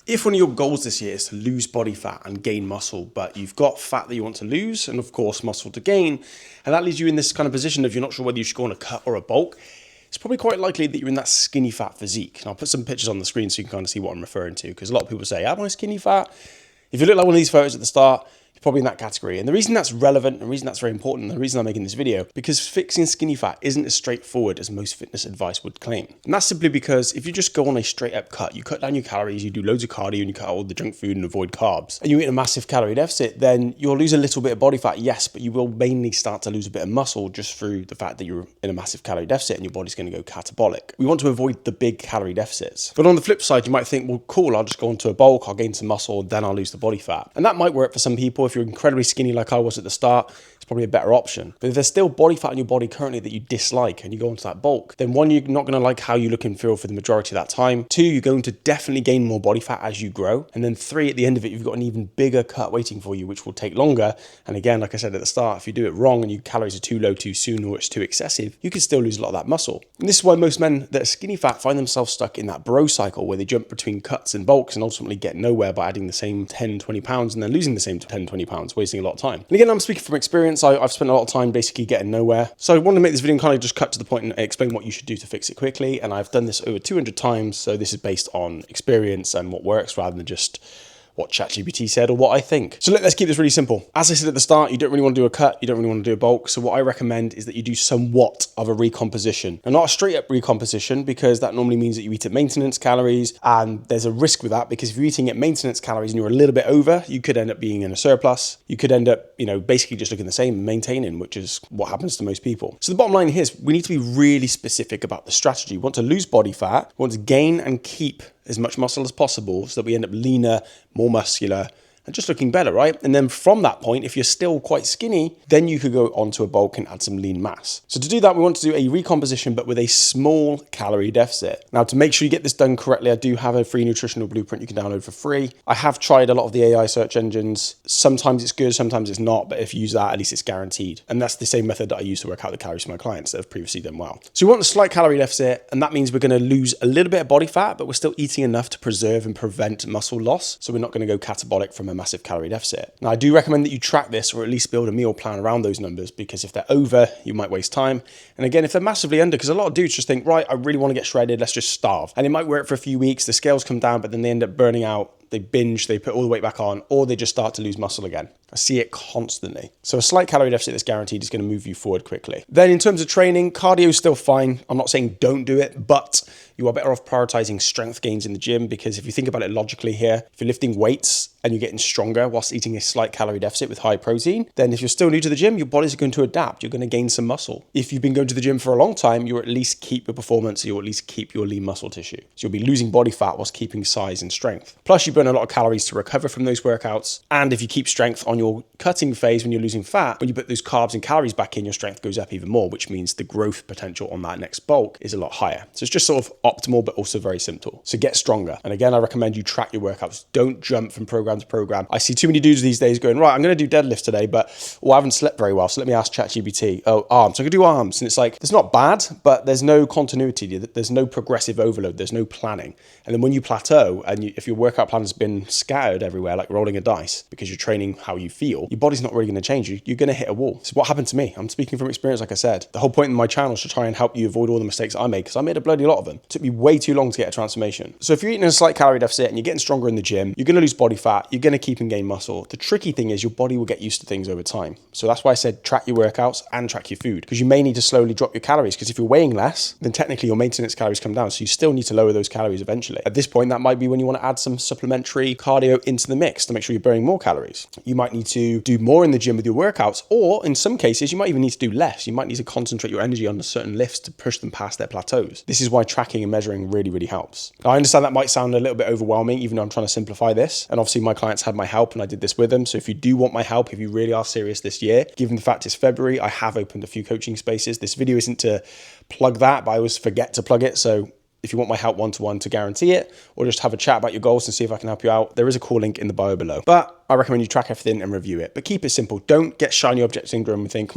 If one of your goals this year is to lose body fat and gain muscle, but you've got fat that you want to lose and of course muscle to gain, and that leaves you in this kind of position of you're not sure whether you should go on a cut or a bulk, it's probably quite likely that you're in that skinny fat physique. And I'll put some pictures on the screen so you can kind of see what I'm referring to, because a lot of people say, am I skinny fat? If you look like one of these photos at the start, probably in that category. And the reason that's relevant, and the reason that's very important, and the reason I'm making this video, because fixing skinny fat isn't as straightforward as most fitness advice would claim. And that's simply because if you just go on a straight up cut, you cut down your calories, you do loads of cardio, and you cut out all the junk food and avoid carbs, and you eat a massive calorie deficit, then you'll lose a little bit of body fat, yes, but you will mainly start to lose a bit of muscle just through the fact that you're in a massive calorie deficit and your body's going to go catabolic. We want to avoid the big calorie deficits. But on the flip side, you might think, well, cool, I'll just go into a bulk, I'll gain some muscle, then I'll lose the body fat. And that might work for some people. If you're incredibly skinny like I was at the start, it's probably a better option. But if there's still body fat in your body currently that you dislike and you go into that bulk, then one, you're not going to like how you look and feel for the majority of that time. Two, you're going to definitely gain more body fat as you grow. And then three, at the end of it, you've got an even bigger cut waiting for you, which will take longer. And again, like I said at the start, if you do it wrong and your calories are too low too soon or it's too excessive, you can still lose a lot of that muscle. And this is why most men that are skinny fat find themselves stuck in that bro cycle where they jump between cuts and bulks and ultimately get nowhere by adding the same 10, 20 pounds and then losing the same 10, 20 pounds, wasting a lot of time. And again, I'm speaking from experience. I've spent a lot of time basically getting nowhere. So I wanted to make this video and kind of just cut to the point and explain what you should do to fix it quickly. And I've done this over 200 times. So this is based on experience and what works rather than just what ChatGPT said or what I think. So let's keep this really simple. As I said at the start, you don't really want to do a cut, you don't really want to do a bulk. So what I recommend is that you do somewhat of a recomposition. And not a straight up recomposition, because that normally means that you eat at maintenance calories, and there's a risk with that because if you're eating at maintenance calories and you're a little bit over, you could end up being in a surplus. You could end up, basically just looking the same and maintaining, which is what happens to most people. So the bottom line here is we need to be really specific about the strategy. We want to lose body fat, we want to gain and keep as much muscle as possible so that we end up leaner, more muscular, and just looking better, right? And then from that point, if you're still quite skinny, then you could go onto a bulk and add some lean mass. So to do that, we want to do a recomposition, but with a small calorie deficit. Now, to make sure you get this done correctly, I do have a free nutritional blueprint you can download for free. I have tried a lot of the AI search engines. Sometimes it's good, sometimes it's not, but if you use that, at least it's guaranteed. And that's the same method that I use to work out the calories for my clients that have previously done well. So we want a slight calorie deficit, and that means we're going to lose a little bit of body fat, but we're still eating enough to preserve and prevent muscle loss. So we're not going to go catabolic from a massive calorie deficit. Now, I do recommend that you track this or at least build a meal plan around those numbers, because if they're over, you might waste time. And again, if they're massively under, because a lot of dudes just think, right, I really want to get shredded, let's just starve. And it might work for a few weeks, the scales come down, but then they end up burning out. They binge, they put all the weight back on, or they just start to lose muscle again. I see it constantly. So a slight calorie deficit that's guaranteed is going to move you forward quickly. Then in terms of training, cardio is still fine. I'm not saying don't do it, but you are better off prioritizing strength gains in the gym, because if you think about it logically here, if you're lifting weights and you're getting stronger whilst eating a slight calorie deficit with high protein, then if you're still new to the gym, your body's going to adapt. You're going to gain some muscle. If you've been going to the gym for a long time, you'll at least keep your performance, you'll at least keep your lean muscle tissue. So you'll be losing body fat whilst keeping size and strength. Plus you burn a lot of calories to recover from those workouts. And if you keep strength on your cutting phase when you're losing fat, when you put those carbs and calories back in, your strength goes up even more, which means the growth potential on that next bulk is a lot higher. So it's just sort of optimal, but also very simple. So get stronger. And again, I recommend you track your workouts. Don't jump from program to program. I see too many dudes these days going, right, I'm going to do deadlifts today, but I haven't slept very well. So let me ask ChatGPT. Oh, arms. So I'm going to do arms. And it's like, it's not bad, but there's no continuity. There's no progressive overload. There's no planning. And then when you plateau and if your workout plan has been scattered everywhere, like rolling a dice, because you're training how you feel, your body's not really going to change. You're going to hit a wall. So what happened to me? I'm speaking from experience, like I said. The whole point of my channel is to try and help you avoid all the mistakes I made, because I made a bloody lot of them. It took me way too long to get a transformation. So if you're eating a slight calorie deficit and you're getting stronger in the gym, you're going to lose body fat, you're going to keep and gain muscle. The tricky thing is your body will get used to things over time. So that's why I said track your workouts and track your food, because you may need to slowly drop your calories, because if you're weighing less, then technically your maintenance calories come down. So you still need to lower those calories eventually. At this point, that might be when you want to add some supplementary cardio into the mix to make sure you're burning more calories. You might need to do more in the gym with your workouts, or in some cases, you might even need to do less. You might need to concentrate your energy on certain lifts to push them past their plateaus. This is why tracking and measuring really, really helps. Now, I understand that might sound a little bit overwhelming, even though I'm trying to simplify this. And obviously my clients had my help and I did this with them. So if you do want my help, if you really are serious this year, given the fact it's February, I have opened a few coaching spaces. This video isn't to plug that, but I always forget to plug it. So if you want my help one-to-one to guarantee it, or just have a chat about your goals and see if I can help you out, there is a call link in the bio below. But I recommend you track everything and review it, but keep it simple. Don't get shiny object syndrome and think,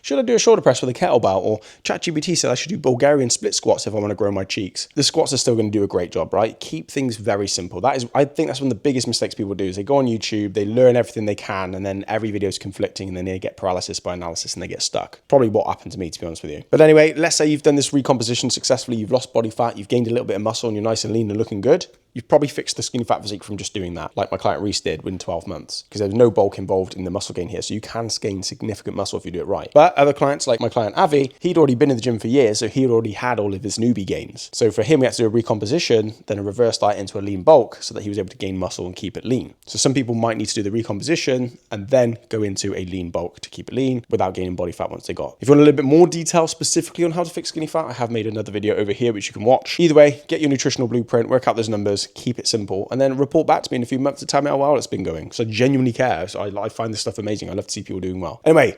should I do a shoulder press with a kettlebell? Or ChatGPT said I should do Bulgarian split squats if I want to grow my cheeks. The squats are still going to do a great job, right? Keep things very simple. I think that's one of the biggest mistakes people do is they go on YouTube, they learn everything they can, and then every video is conflicting, and then they get paralysis by analysis and they get stuck. Probably what happened to me, to be honest with you. But anyway, let's say you've done this recomposition successfully, you've lost body fat, you've gained a little bit of muscle, and you're nice and lean and looking good. You've probably fixed the skinny fat physique from just doing that, like my client Reese did within 12 months, because there's no bulk involved in the muscle gain here. So you can gain significant muscle if you do it right. But other clients, like my client Avi, he'd already been in the gym for years, so he'd already had all of his newbie gains. So for him, we had to do a recomposition, then a reverse diet into a lean bulk so that he was able to gain muscle and keep it lean. So some people might need to do the recomposition and then go into a lean bulk to keep it lean without gaining body fat once they got. If you want a little bit more detail specifically on how to fix skinny fat, I have made another video over here which you can watch. Either way, get your nutritional blueprint, work out those numbers, keep it simple, and then report back to me in a few months to tell me how well it's been going. So I genuinely care. So I find this stuff amazing. I love to see people doing well. Anyway,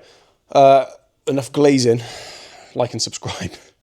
enough glazing. Like and subscribe.